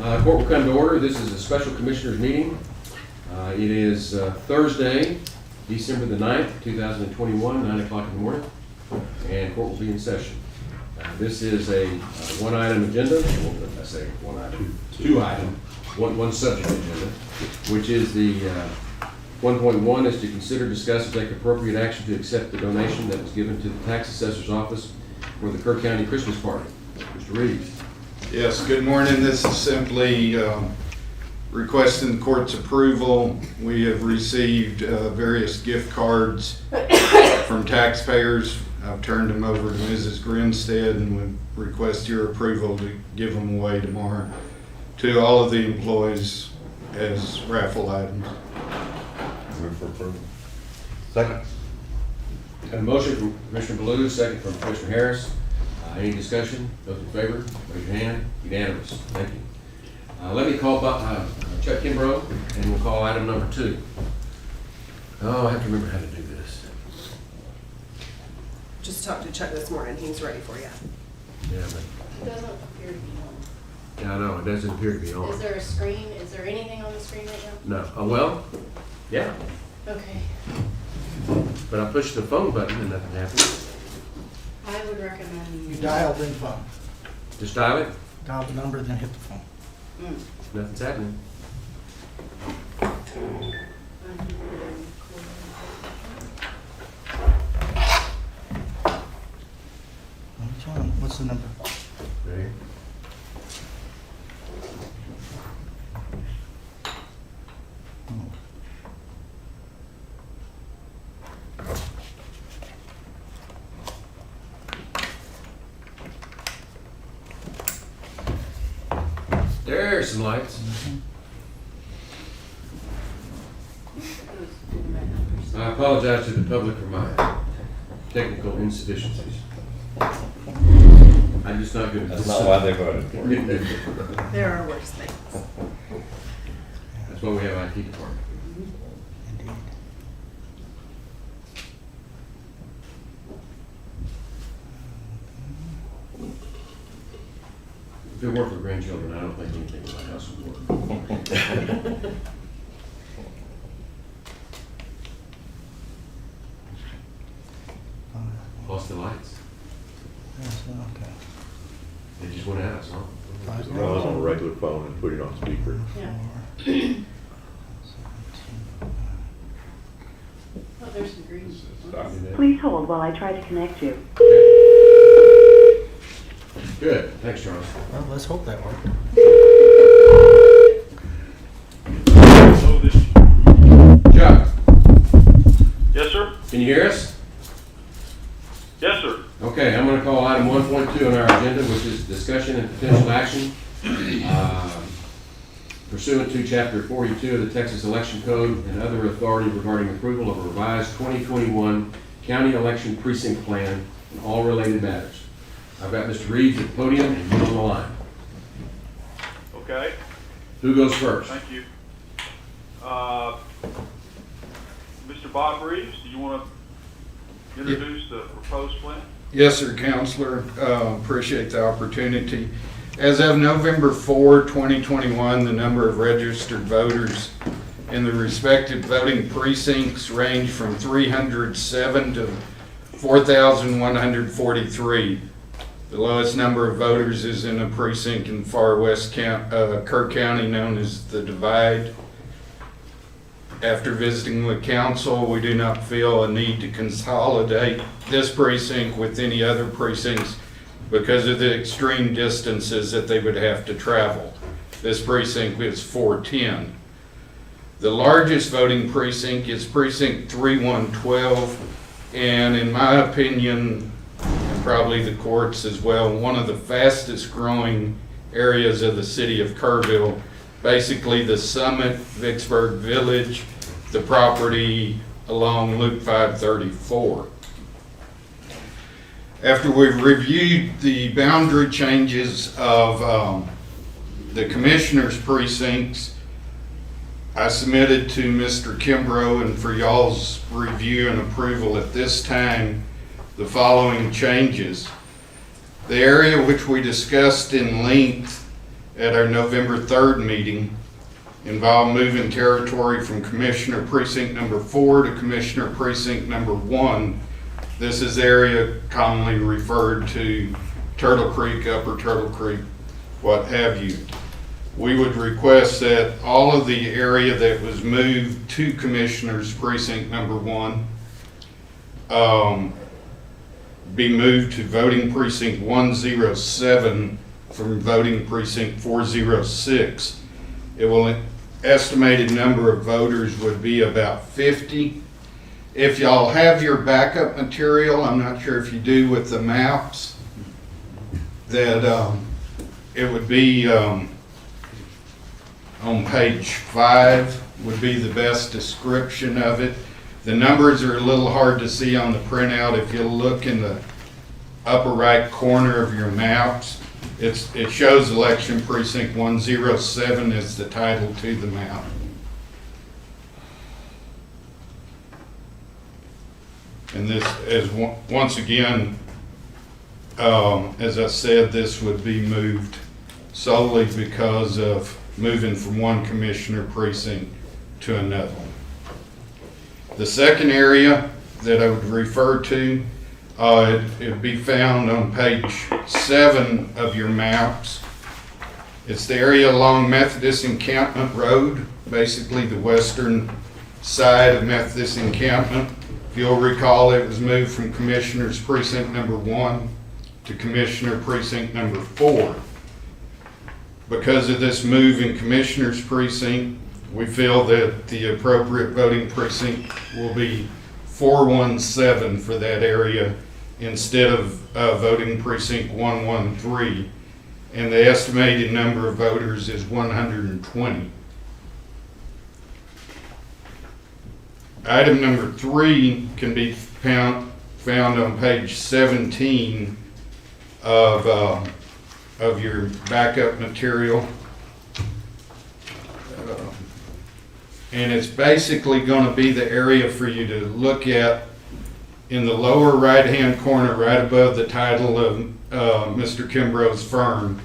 Court will come to order. This is a special commissioners meeting. It is Thursday, December the 9th, 2021, 9 o'clock in the morning, and court will be in session. This is a one-item agenda. Well, I say one item, two item, one subject agenda, which is the 1.1 is to consider, discuss, and take appropriate action to accept the donation that was given to the tax assessor's office for the Kerr County Christmas party. Mr. Reeves. Yes, good morning. This is simply requesting the court's approval. We have received various gift cards from taxpayers. I've turned them over to Mrs. Grinstead and would request your approval to give them away tomorrow to all of the employees as raffle items. Move for approval. Second. Got a motion from Commissioner Blue, second from Commissioner Harris. Any discussion? Those in favor, raise your hand. Unanimous. Thank you. Let me call Chuck Kimbrough, and we'll call item number 2. Oh, I have to remember how to do this. Just talked to Chuck this morning. He's ready for you. Yeah, but It doesn't appear to be on. yeah, I know it doesn't appear to be on. Is there a screen? Is there anything on the screen right now? No. Well, yeah, Okay. but I pushed the phone button and nothing happened. I would recommend. You dialed in phone. Just dial it. Dial the number, then hit the phone. Nothing's happening. Which one? What's the number? Ready? Oh. There's some lights. I apologize to the public for my technical insufficiencies. I'm just not good at That's this. not why they voted for it. There are worse things. That's why we have IT department. Indeed. If it weren't for grandchildren, I don't think anything in my house would work. Lost the lights. Yes, okay. They just went out, so. Five Just run it on a regular phone and put it on speaker. Yeah. 17. Oh, there's some green. Stop. Please hold while I try to connect you. Good, thanks, Charles. Well, let's hope that worked. Chuck, Yes, sir. can you hear us? Yes, sir. Okay, I'm gonna call item 1.2 on our agenda, which is discussion and potential action pursuant to Chapter 42 of the Texas Election Code and other authority regarding approval of a revised 2021 county election precinct plan and all related matters. I've got Mr. Reeves at the podium and you on the line. Okay, Who goes first? thank you. Mr. Bob Reeves, do you want to introduce the proposed plan? Yes, sir, Counselor. Appreciate the opportunity. As of November 4, 2021, the number of registered voters in the respective voting precincts range from 307 to 4,143. The lowest number of voters is in a precinct in far west Kerr County known as the Divide. After visiting with council, we do not feel a need to consolidate this precinct with any other precincts because of the extreme distances that they would have to travel. This precinct is 410. The largest voting precinct is precinct 3112, and in my opinion, and probably the courts as well, one of the fastest growing areas of the city of Kerrville, basically the Summit, Vicksburg Village, the property along Loop 534. After we've reviewed the boundary changes of the commissioners' precincts, I submitted to Mr. Kimbrough and for y'all's review and approval at this time the following changes. The area which we discussed in length at our November 3rd meeting involved moving territory from Commissioner Precinct number 4 to Commissioner Precinct number 1. This is area commonly referred to Turtle Creek, Upper Turtle Creek, what have you. We would request that all of the area that was moved to Commissioner's Precinct number 1 be moved to voting precinct 107 from voting precinct 406. It will, estimated number of voters would be about 50. If y'all have your backup material, I'm not sure if you do with the maps, that it would be on page 5 would be the best description of it. The numbers are a little hard to see on the printout. If you look in the upper right corner of your maps, it shows election precinct 107 as the title to the map. And this is, once again, as I said, this would be moved solely because of moving from one commissioner precinct to another. The second area that I would refer to, it would be found on page 7 of your maps. It's the area along Methodist Encampment Road, basically the western side of Methodist Encampment. If you'll recall, it was moved from Commissioner's Precinct number 1 to Commissioner Precinct number 4. Because of this move in Commissioner's Precinct, we feel that the appropriate voting precinct will be 417 for that area instead of voting precinct 113. And the estimated number of voters is 120. Item number 3 can be found on page 17 of your backup material. And it's basically going to be the area for you to look at in the lower right-hand corner, right above the title of Mr. Kimbrough's firm.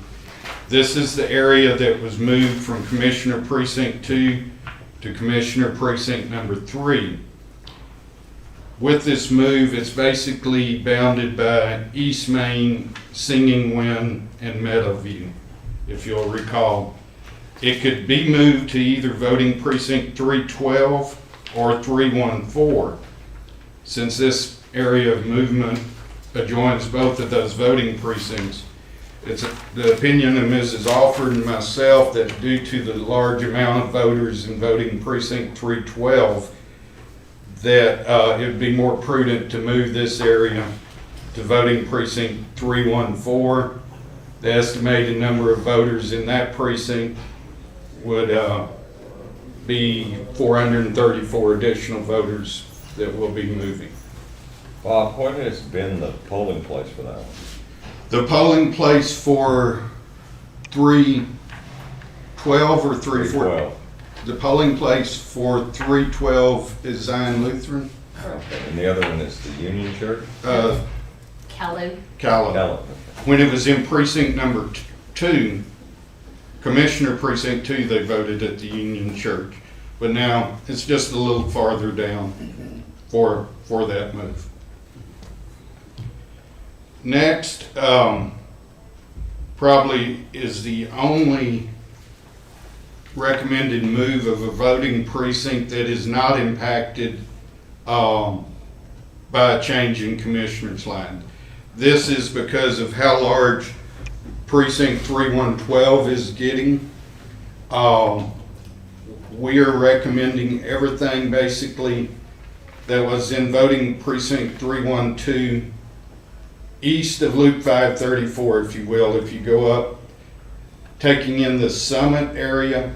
This is the area that was moved from Commissioner Precinct 2 to Commissioner Precinct number 3. With this move, it's basically bounded by East Main, Singing Wind, and Meadowview, if you'll recall. It could be moved to either voting precinct 312 or 314. Since this area of movement adjoins both of those voting precincts, it's the opinion of Mrs. Alford and myself that due to the large amount of voters in voting precinct 312, that it would be more prudent to move this area to voting precinct 314. The estimated number of voters in that precinct would be 434 additional voters that will be moving. Bob, what has been the polling place for that one? The polling place for 312 or 314? 312. The polling place for 312 is Zion Lutheran. Okay. And the other one is the Union Church? Calais. Calais. Gallup. When it was in precinct number 2, Commissioner Precinct 2, they voted at the Union Church. But now it's just a little farther down for that move. Next, probably is the only recommended move of a voting precinct that is not impacted by a change in commissioner's line. This is because of how large precinct 3112 is getting. We are recommending everything basically that was in voting precinct 312 east of Loop 534, if you will. If you go up, taking in the Summit area,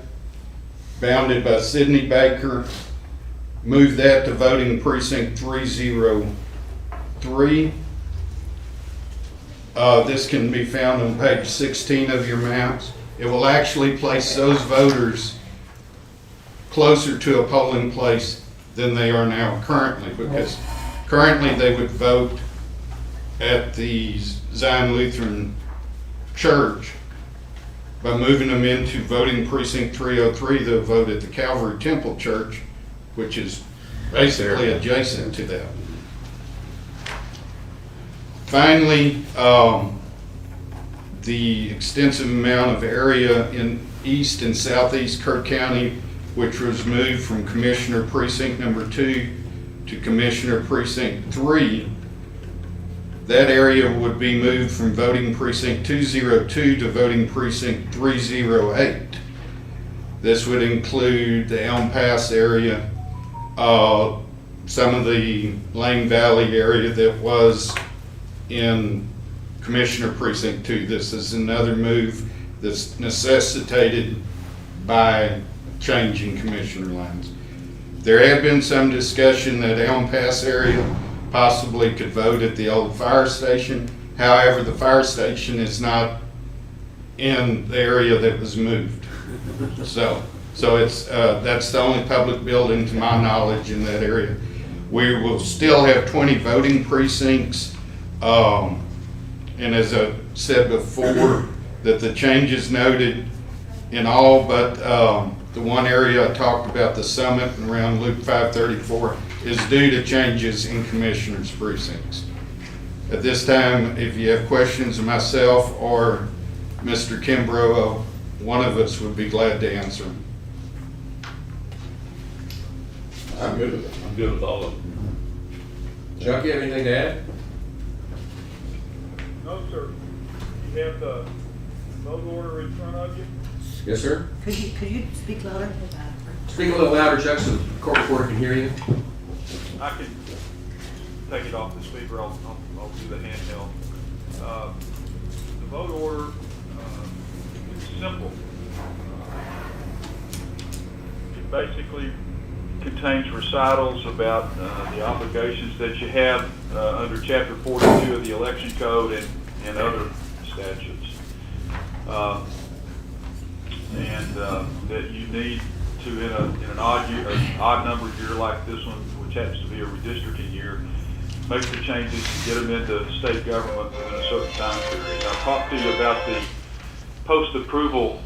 bounded by Sidney Baker, move that to voting precinct 303. This can be found on page 16 of your maps. It will actually place those voters closer to a polling place than they are now currently, because currently they would vote at the Zion Lutheran Church by moving them into voting precinct 303, they'll vote at the Calvary Temple Church, which is basically adjacent to that. Finally, the extensive amount of area in east and southeast Kerr County, which was moved from Commissioner Precinct number 2 to Commissioner Precinct 3, that area would be moved from voting precinct 202 to voting precinct 308. This would include the Elm Pass area, some of the Lane Valley area that was in Commissioner Precinct 2. This is another move that's necessitated by changing commissioner lines. There had been some discussion that Elm Pass area possibly could vote at the old fire station. However, the fire station is not in the area that was moved. So it's that's the only public building, to my knowledge, in that area. We will still have 20 voting precincts, and as I said before, that the changes noted in all but the one area I talked about, the summit and around Loop 534, is due to changes in commissioners' precincts. At this time, if you have questions of myself or Mr. Kimbrough, one of us would be glad to answer them. I'm good with it. I'm good with all of them. Chuck, you have anything to add? No, sir. You have the vote order in front of you? Yes, sir. Could you speak louder? Speak a little louder, Chuck, so the court reporter can hear you. I can take it off the speaker. I'll do the handheld. The vote order, it's simple. It basically contains recitals about the obligations that you have under Chapter 42 of the Election Code and other statutes. And that you need to, in an odd numbered year like this one, which happens to be a redistricting year, make the changes and get them into state government within a certain time period. I'll talk to you about the post-approval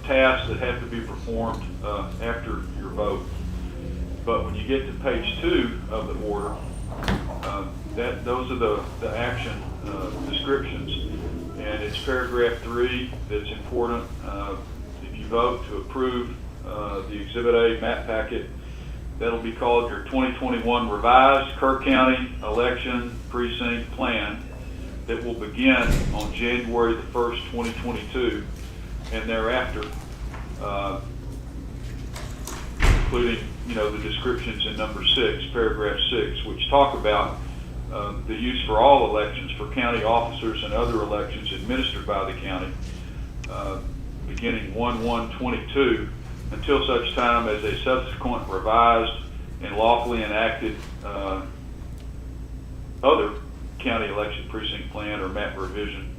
tasks that have to be performed after your vote. But when you get to page 2 of the order, those are the action descriptions. And it's paragraph 3 that's important. If you vote to approve the Exhibit A map packet, that'll be called your 2021 Revised Kerr County Election Precinct Plan that will begin on January the 1st, 2022, and thereafter, including the descriptions in number 6, paragraph 6, which talk about the use for all elections for county officers and other elections administered by the county, beginning 1/1/22, until such time as a subsequent revised and lawfully enacted other county election precinct plan or map revision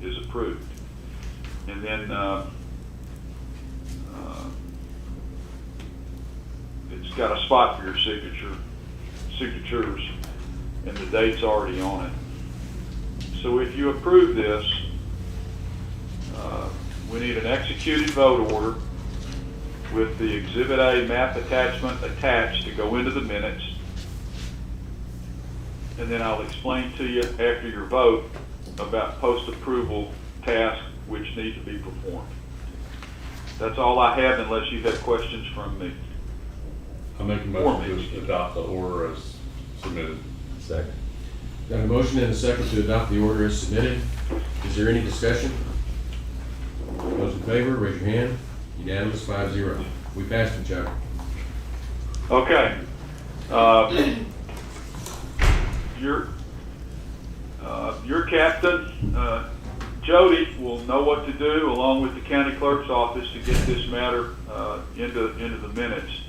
is approved. And then it's got a spot for your signatures, and the date's already on it. So if you approve this, we need an executed vote order with the Exhibit A map attachment attached to go into the minutes. And then I'll explain to you after your vote about post-approval tasks which need to be performed. That's all I have unless you have questions from me. I make a motion to adopt the order as submitted. Second. Got a motion and a second to adopt the order as submitted. Is there any discussion? Those in favor, raise your hand. Unanimous, 5-0. We passed it, Chuck. Okay. Your captain, Jody, will know what to do along with the county clerk's office to get this matter into the minutes.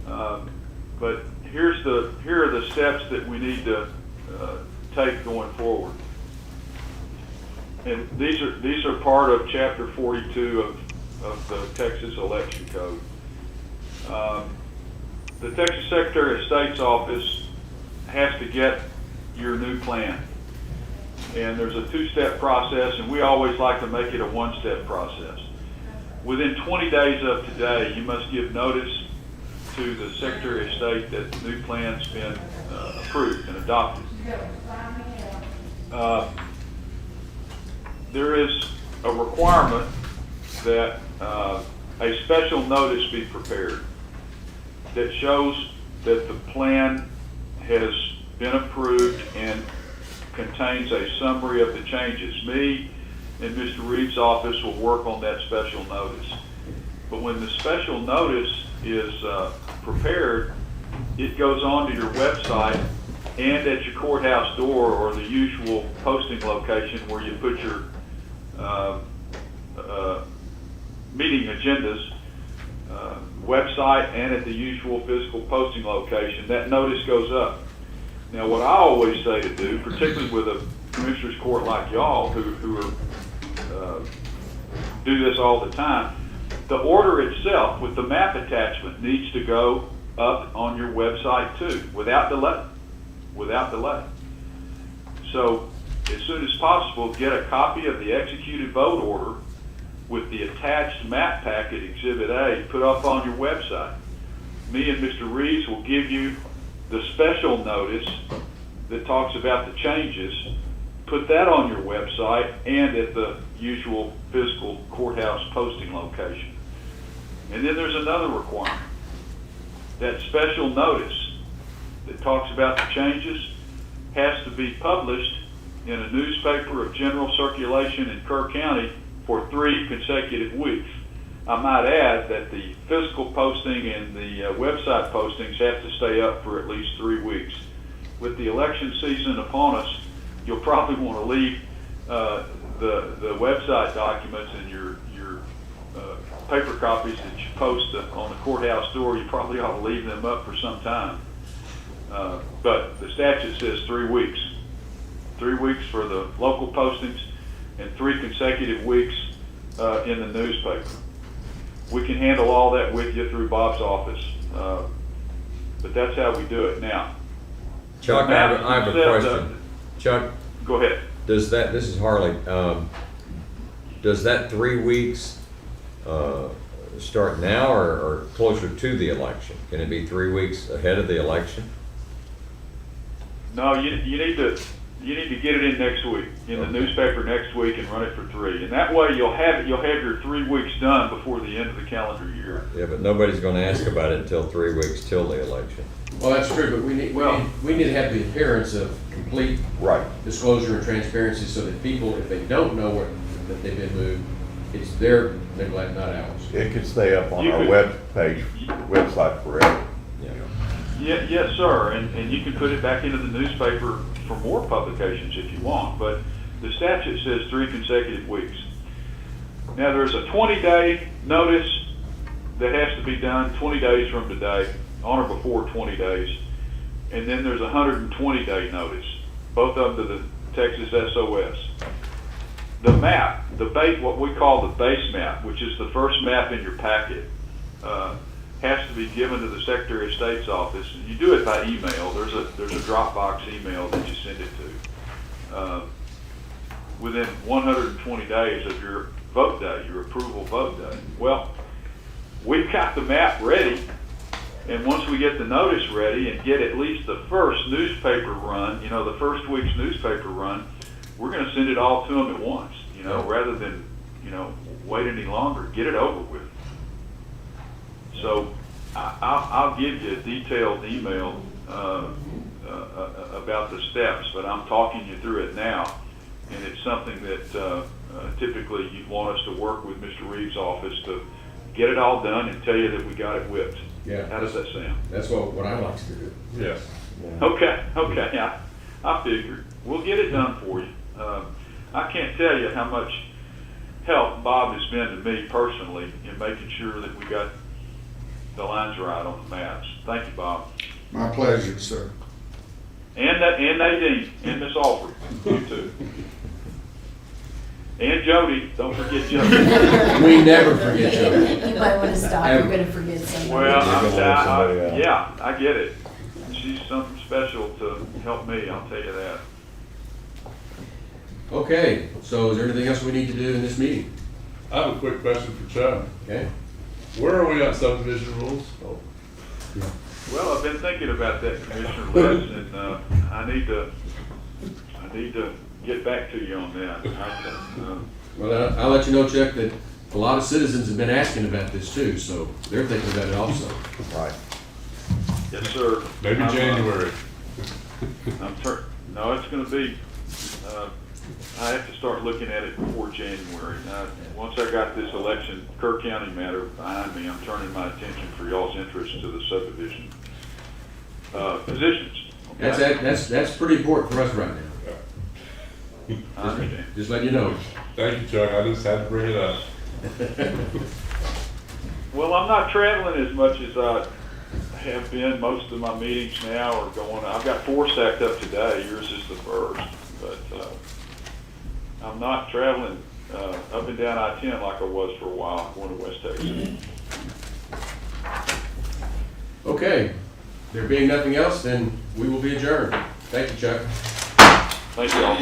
But here are the steps that we need to take going forward. And these are part of Chapter 42 of the Texas Election Code. The Texas Secretary of State's office has to get your new plan. And there's a two-step process, and we always like to make it a one-step process. Within 20 days of today, you must give notice to the Secretary of State that the new plan's been approved and adopted. There is a requirement that a special notice be prepared that shows that the plan has been approved and contains a summary of the changes. Me and Mr. Reed's office will work on that special notice. But when the special notice is prepared, it goes onto your website and at your courthouse door or the usual posting location where you put your meeting agendas, website and at the usual physical posting location. That notice goes up. Now, what I always say to do, particularly with a commissioner's court like y'all who are, do this all the time, the order itself with the map attachment needs to go up on your website too, without delay. Without delay. So, as soon as possible, get a copy of the executed vote order with the attached map packet, Exhibit A, put up on your website. Me and Mr. Reeves will give you the special notice that talks about the changes. Put that on your website and at the usual physical courthouse posting location. And then there's another requirement. That special notice that talks about the changes has to be published in a newspaper of general circulation in Kerr County for 3 consecutive weeks. I might add that the physical posting and the website postings have to stay up for at least 3 weeks. With the election season upon us, you'll probably want to leave the website documents and your paper copies that you post on the courthouse door. You probably ought to leave them up for some time. But the statute says 3 weeks. 3 weeks for the local postings and 3 consecutive weeks in the newspaper. We can handle all that with you through Bob's office. But that's how we do it. Now, Chuck, I have a question. Chuck, go ahead. this is Harley, does that 3 weeks start now or closer to the election? Can it be 3 weeks ahead of the election? No, you need to get it in next week, in the newspaper next week, and run it for 3. And that way you'll have your 3 weeks done before the end of the calendar year. Yeah, but nobody's gonna ask about it until 3 weeks till the election. Well, that's true, but we need to have the appearance of complete Right. disclosure and transparency so that people, if they don't know that they've been moved, it's their neglect, not ours. It can stay up on You our could- website forever. Yeah, yes, sir, and you can put it back into the newspaper for more publications if you want, but the statute says 3 consecutive weeks. Now, there's a 20-day notice that has to be done 20 days from today, on or before 20 days, and then there's a 120-day notice, both of them to the Texas SOS. The map, what we call the base map, which is the first map in your packet, has to be given to the Secretary of State's office. And you do it by email. There's a Dropbox email that you send it to. Within 120 days of your vote day, your approval vote day. Well, we've got the map ready, and once we get the notice ready and get at least the first newspaper run, the first week's newspaper run, we're going to send it all to them at once, rather than, wait any longer. Get it over with. So I'll give you a detailed email about the steps, but I'm talking you through it now, and it's something that typically you'd want us to work with Mr. Reeves' office to get it all done and tell you that we got it whipped. Yeah. How does that sound? That's what I like to do. Yes. Okay, I figured. We'll get it done for you. I can't tell you how much help Bob has been to me personally in making sure that we got the lines right on the maps. Thank you, Bob. My pleasure, sir. And Nadine, and Miss Alford, you too. And Jody, don't forget Jody. We never forget you. You might want to stop, you're going to forget somebody. Well, gonna leave somebody out. yeah, I get it. She's something special to help me, I'll tell you that. Okay, so is there anything else we need to do in this meeting? I have a quick question for Chuck. Okay? Where are we on subdivision rules? Oh, Well, I've been thinking about that, Commissioner Les, and I need to get back to you on that. Well, I'll let you know, Chuck, that a lot of citizens have been asking about this too, so they're thinking about it also. Right. Yes, sir. maybe January. No, it's gonna be, I have to start looking at it before January. Once I got this election, Kerr County matter behind me, I'm turning my attention for y'all's interest to the subdivision, positions. Okay? That's pretty important for us right now. I understand. Just let you know. Thank you, Chuck. I just had to bring it up. Well, I'm not traveling as much as I have been. Most of my meetings now are going, I've got 4 stacked up today, yours is the first, but I'm not traveling up and down I-10 like I was for a while, going to West Texas. Okay, there being nothing else, then we will be adjourned. Thank you, Chuck. Thank you all.